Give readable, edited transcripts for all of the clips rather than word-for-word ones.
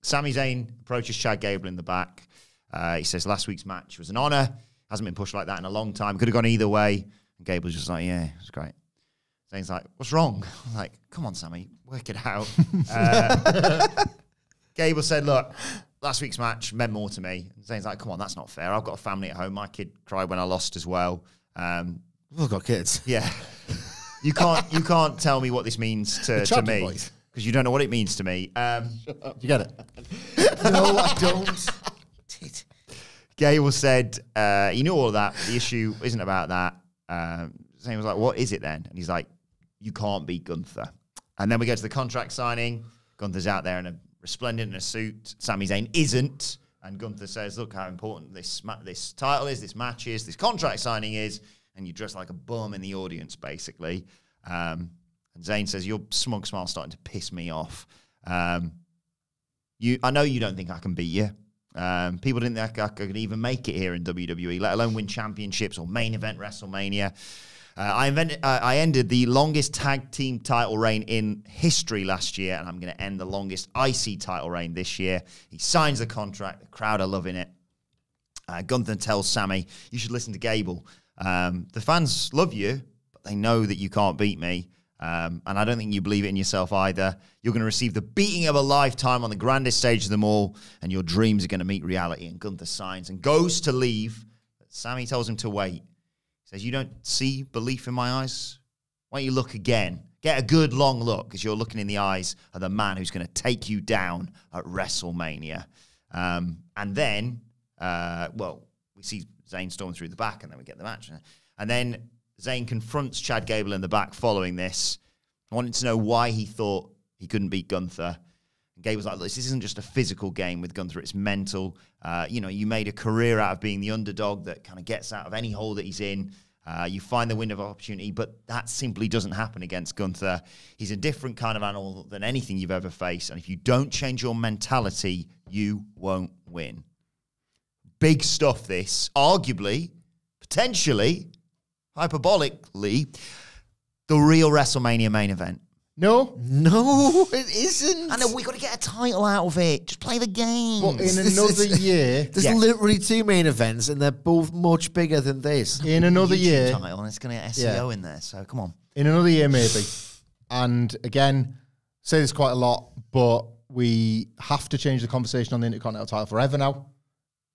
Sami Zayn approaches Chad Gable in the back. He says, last week's match was an honor. Hasn't been pushed like that in a long time. Could have gone either way. And Gable's just like, yeah, it was great. Zayn's like, what's wrong? I'm like, come on, Sami, work it out. Gable said, look, last week's match meant more to me. And Zayn's like, come on, that's not fair. I've got a family at home. My kid cried when I lost as well. We've got kids. Yeah. You can't tell me what this means to me. Because you don't know what it means to me. You get it? No, I don't. Gable said he knew all of that. The issue isn't about that. Zayn was like, what is it then? And he's like, you can't beat Gunther. And then we go to the contract signing. Gunther's out there in a resplendent in a suit. Sami Zayn isn't. And Gunther says, look how important this title is, this match is, this contract signing is. And you dress like a bum in the audience, basically. And Zayn says, your smug smile's starting to piss me off. I know you don't think I can beat you. People didn't think I could even make it here in WWE, let alone win championships or main event WrestleMania. I ended the longest tag team title reign in history last year, and I'm going to end the longest IC title reign this year. He signs the contract. The crowd are loving it. Gunther tells Sami, you should listen to Gable. The fans love you, but they know that you can't beat me. And I don't think you believe it in yourself either. You're going to receive the beating of a lifetime on the grandest stage of them all, and your dreams are going to meet reality. And Gunther signs and goes to leave. But Sami tells him to wait. He says, you don't see belief in my eyes? Why don't you look again? Get a good long look, because you're looking in the eyes of the man who's going to take you down at WrestleMania. And then, we see Zayn storm through the back, and then we get the match. And then Zayn confronts Chad Gable in the back following this. I wanted to know why he thought he couldn't beat Gunther. And Gable's like, look, this isn't just a physical game with Gunther, it's mental. You made a career out of being the underdog that kind of gets out of any hole that he's in. You find the window of opportunity, but that simply doesn't happen against Gunther. He's a different kind of animal than anything you've ever faced. And if you don't change your mentality, you won't win. Big stuff, this. Arguably, potentially, hyperbolically, the real WrestleMania main event. No, it isn't. I know, we got to get a title out of it. Just play the game. But in another year... There's literally 2 main events, and they're both much bigger than this. In another year... title, and it's going to get SEO in there, so come on. In another year, maybe. And again, say this quite a lot, but we have to change the conversation on the Intercontinental title forever now.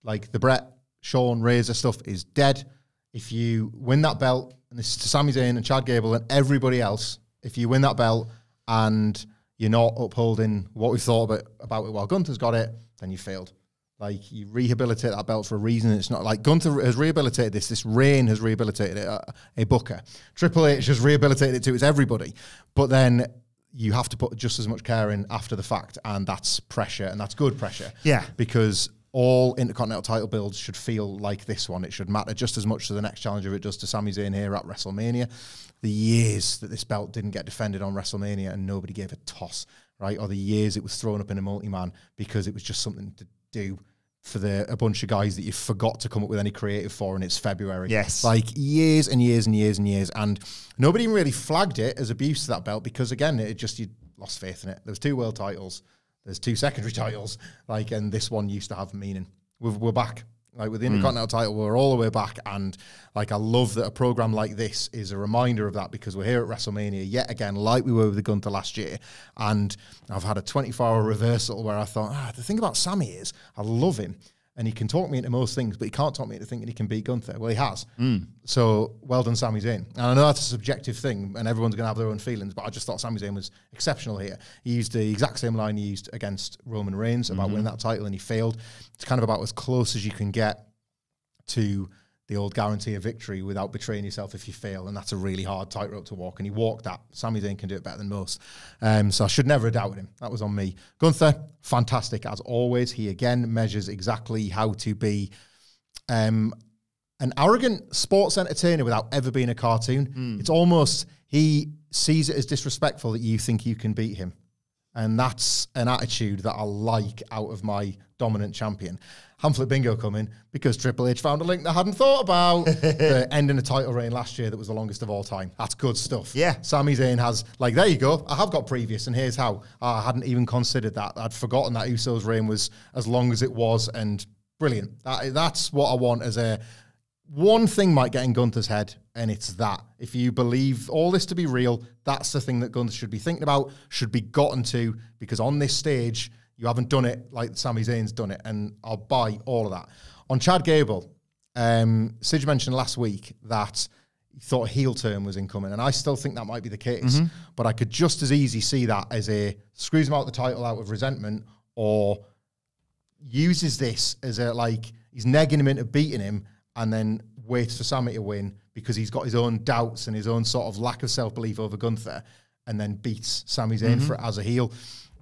Like, the Brett, Shawn, Razor stuff is dead. If you win that belt, and this is to Sami Zayn and Chad Gable and everybody else, if you win that belt and you're not upholding what we thought about it while Gunther's got it, then you failed. Like, you rehabilitate that belt for a reason. It's not like Gunther has rehabilitated this. This reign has rehabilitated it. A Booker. Triple H has rehabilitated it too. It's everybody. But then you have to put just as much care in after the fact, and that's pressure, and that's good pressure. Yeah. Because all Intercontinental title builds should feel like this one. It should matter just as much to the next challenger it does to Sami Zayn here at WrestleMania. The years that this belt didn't get defended on WrestleMania and nobody gave a toss, right? Or the years it was thrown up in a multi-man because it was just something to do for a bunch of guys that you forgot to come up with any creative for, and it's February. Yes. Like, years and years and years and years. And nobody really flagged it as abuse to that belt because, again, you lost faith in it. There was 2 world titles. There's 2 secondary titles, and this one used to have meaning. We're back. Like, with the Intercontinental title, we're all the way back, and I love that a program like this is a reminder of that, because we're here at WrestleMania yet again, like we were with the Gunther last year, and I've had a 24-hour reversal where I thought, the thing about Sami is, I love him, and he can talk me into most things, but he can't talk me into thinking he can beat Gunther. Well, he has. So, well done, Sami Zayn. And I know that's a subjective thing, and everyone's going to have their own feelings, but I just thought Sami Zayn was exceptional here. He used the exact same line he used against Roman Reigns about winning that title, and he failed. It's kind of about as close as you can get to the old guarantee of victory without betraying yourself if you fail, and that's a really hard tightrope to walk, and he walked that. Sami Zayn can do it better than most. So I should never have doubted him. That was on me. Gunther, fantastic as always. He again measures exactly how to be an arrogant sports entertainer without ever being a cartoon. It's almost, he sees it as disrespectful that you think you can beat him. And that's an attitude that I like out of my dominant champion. Hamflet bingo coming because Triple H found a link that I hadn't thought about. The ending a title reign last year that was the longest of all time. That's good stuff. Yeah. Sami Zayn has, like, there you go. I have got previous, and here's how. I hadn't even considered that. I'd forgotten that Usos' reign was as long as it was, and brilliant. That's what I want as a... One thing might get in Gunther's head, and it's that. If you believe all this to be real, that's the thing that Gunther should be thinking about, should be gotten to, because on this stage... You haven't done it like Sami Zayn's done it, and I'll buy all of that. On Chad Gable, Sidge mentioned last week that he thought a heel turn was incoming, and I still think that might be the case, but I could just as easy see that as a screws him out the title out of resentment, or uses this as a, like, he's negging him into beating him, and then waits for Sami to win because he's got his own doubts and his own sort of lack of self-belief over Gunther, and then beats Sami Zayn for it as a heel.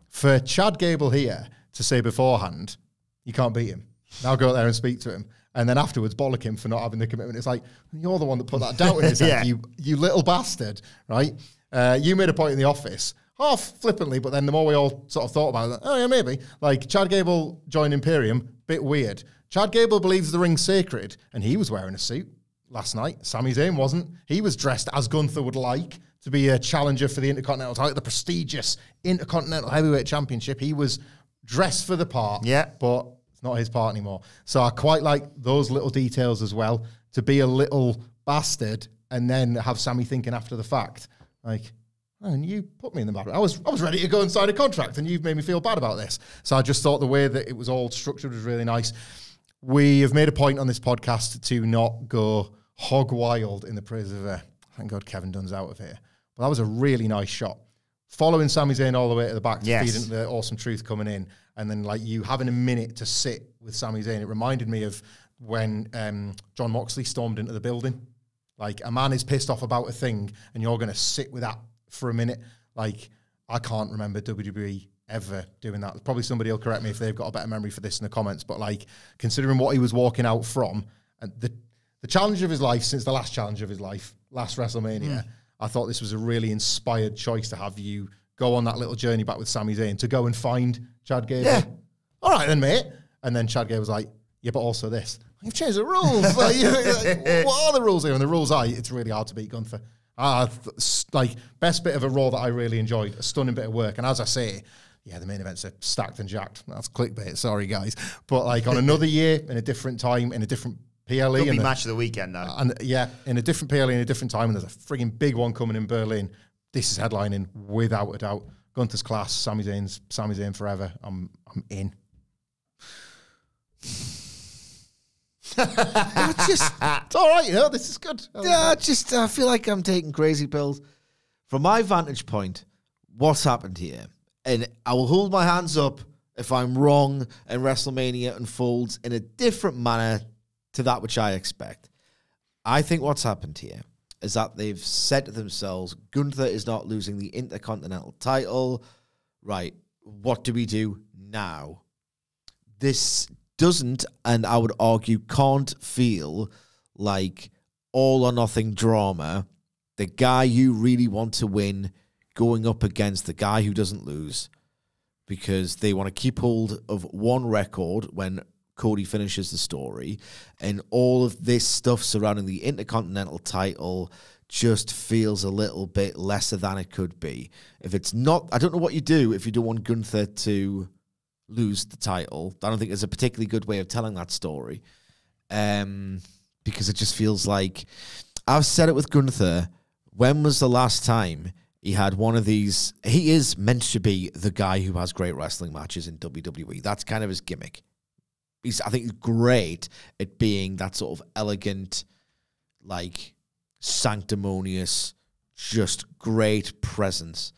For Chad Gable here to say beforehand, you can't beat him. Now go out there and speak to him. And then afterwards bollock him for not having the commitment. It's like, you're the one that put that doubt in his head, you little bastard, right? You made a point in the office, half flippantly, but then the more we all sort of thought about it, oh yeah, maybe. Like, Chad Gable joined Imperium, bit weird. Chad Gable believes the ring's sacred, and he was wearing a suit last night. Sami Zayn wasn't. He was dressed as Gunther would like, to be a challenger for the Intercontinental title, the prestigious Intercontinental Heavyweight Championship. He was dressed for the part, but it's not his part anymore. So I quite like those little details as well, to be a little bastard and then have Sami thinking after the fact, like, oh, and you put me in the bad. I was ready to go and sign a contract, and you've made me feel bad about this. So I just thought the way that it was all structured was really nice. We have made a point on this podcast to not go hog wild in the praise of, thank God Kevin Dunn's out of here. But that was a really nice shot. Following Sami Zayn all the way to the back to feed into the Awesome Truth coming in, and then like you having a minute to sit with Sami Zayn. It reminded me of when John Moxley stormed into the building. Like, a man is pissed off about a thing, and you're going to sit with that for a minute. Like, I can't remember WWE ever doing that. Probably somebody will correct me if they've got a better memory for this in the comments. But like, considering what he was walking out from, and the challenge of his life since the last challenge of his life, last WrestleMania. I thought this was a really inspired choice to have you go on that little journey back with Sami Zayn to go and find Chad Gable. Yeah. All right then, mate. And then Chad Gable was like, yeah, but also this. You've changed the rules. Like, what are the rules here? And the rules are, it's really hard to beat Gunther. Like, best bit of a Raw that I really enjoyed. A stunning bit of work. And as I say, yeah, the main events are stacked and jacked. That's clickbait. Sorry, guys. But like, on another year, in a different time, in a different PLE. Could be match of the weekend, though. And yeah, in a different PLE, in a different time, and there's a frigging big one coming in Berlin. This is headlining without a doubt. Gunther's class, Sami Zayn forever. I'm in. It's all right, you know, this is good. I feel like I'm taking crazy pills. From my vantage point, what's happened here? And I will hold my hands up if I'm wrong and WrestleMania unfolds in a different manner to that which I expect. I think what's happened here is that they've said to themselves, Gunther is not losing the Intercontinental title. Right, what do we do now? This doesn't, and I would argue can't feel like all or nothing drama. The guy you really want to win going up against the guy who doesn't lose, because they want to keep hold of one record when Cody finishes the story, and all of this stuff surrounding the Intercontinental title just feels a little bit lesser than it could be. If it's not, I don't know what you do if you don't want Gunther to lose the title. I don't think there's a particularly good way of telling that story, because it just feels like, I've said it with Gunther, when was the last time he had one of these? He is meant to be the guy who has great wrestling matches in WWE. That's kind of his gimmick. I think he's great at being that sort of elegant, like, sanctimonious, just great presence.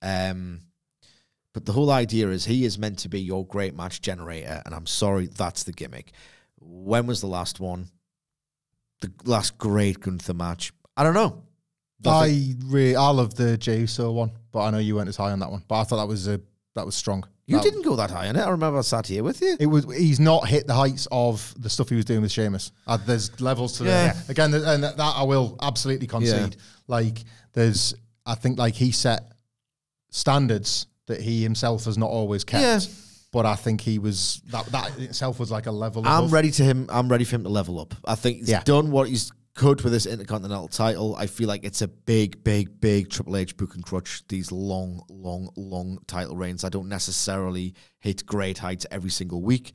But the whole idea is he is meant to be your great match generator, and I'm sorry, that's the gimmick. When was the last one? The last great Gunther match? I don't know. I love the Jey Uso one, but I know you weren't as high on that one. But I thought that was strong. You didn't go that high on it. I remember I sat here with you. He's not hit the heights of the stuff he was doing with Sheamus. There's levels to that. Again, and that I will absolutely concede. Yeah. Like, I think like he set standards that he himself has not always kept. Yeah. But I think he was that itself was like a level. I'm ready for him to level up. I think he's done what he's could with this Intercontinental title. I feel like it's a big Triple H book and crutch. These long title reigns. I don't necessarily hit great heights every single week.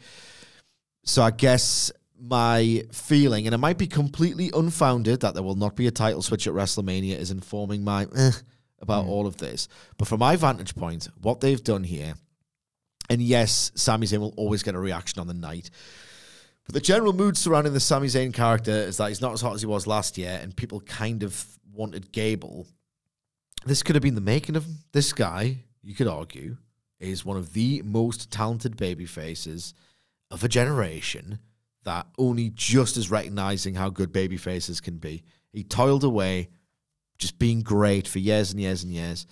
So I guess my feeling, and it might be completely unfounded, that there will not be a title switch at WrestleMania is informing my about all of this. But from my vantage point, what they've done here. And yes, Sami Zayn will always get a reaction on the night. But the general mood surrounding the Sami Zayn character is that he's not as hot as he was last year, and people kind of wanted Gable. This could have been the making of him. This guy, you could argue, is one of the most talented baby faces of a generation that only just is recognizing how good baby faces can be. He toiled away, just being great for years and years and years.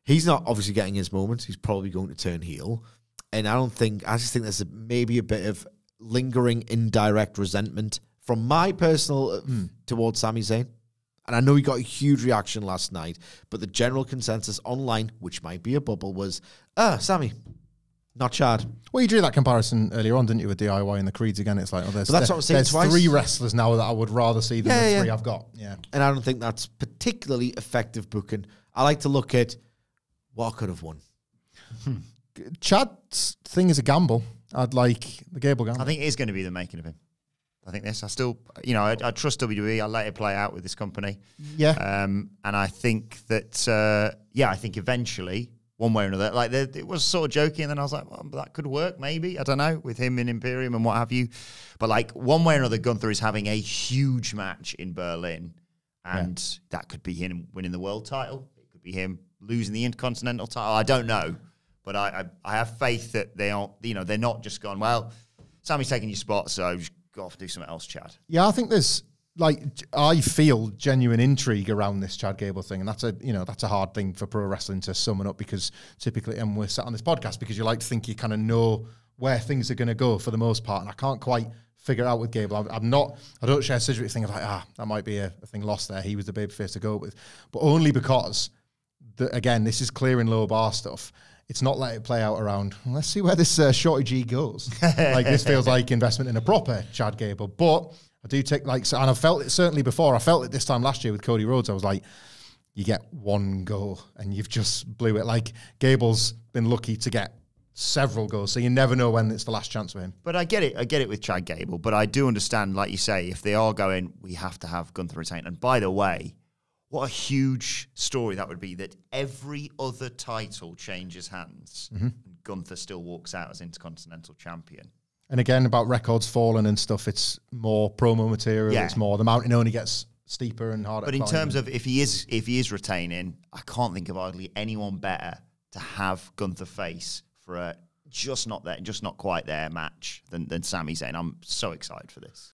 He's not obviously getting his moment. He's probably going to turn heel. And I just think there's maybe a bit of lingering indirect resentment from my personal towards Sami Zayn. And I know he got a huge reaction last night, but the general consensus online, which might be a bubble, was, Sami, not Chad. Well, you drew that comparison earlier on, didn't you, with DIY and the Creeds again? It's like, that's what I'm saying. There's twice. 3 wrestlers now that I would rather see than the 3 I've got. Yeah. And I don't think that's particularly effective booking. I like to look at what could have won. Chad's thing is a gamble. I'd like the Gable gamble. I think it is going to be the making of him. I think this. I still, I trust WWE. I let it play out with this company. Yeah. And I think that, I think eventually, one way or another, like it was sort of joking, and then I was like, well, that could work maybe. I don't know, with him in Imperium and what have you. But like one way or another, Gunther is having a huge match in Berlin, and that could be him winning the world title. It could be him losing the Intercontinental title. I don't know. But I have faith that they aren't, they're not just gone, well, Sami's taking your spot, so just go off and do something else, Chad. Yeah, I think there's, I feel genuine intrigue around this Chad Gable thing, and that's a hard thing for pro wrestling to summon up, because typically, and we're sat on this podcast because you like to think you kind of know where things are going to go for the most part, and I can't quite figure it out with Gable. I don't share Sidgwick's thing of like, that might be a thing lost there. He was the babyface to go with, but only because, again, this is clearing low bar stuff. It's not let it play out around, let's see where this Shorty G goes. Like, this feels like investment in a proper Chad Gable. But I do take, and I've felt it certainly before. I felt it this time last year with Cody Rhodes. I was like, you get one goal and you've just blew it. Like, Gable's been lucky to get several goals, so you never know when it's the last chance for him. But I get it with Chad Gable. But I do understand, like you say, if they are going, we have to have Gunther retain. And by the way, what a huge story that would be, that every other title changes hands and Gunther still walks out as Intercontinental Champion. And again, about records falling and stuff, it's more promo material. Yeah. It's more, the mountain only gets steeper and harder. But in terms of if he is retaining, I can't think of hardly anyone better to have Gunther face for a just not quite there match than Sami Zayn. I'm so excited for this.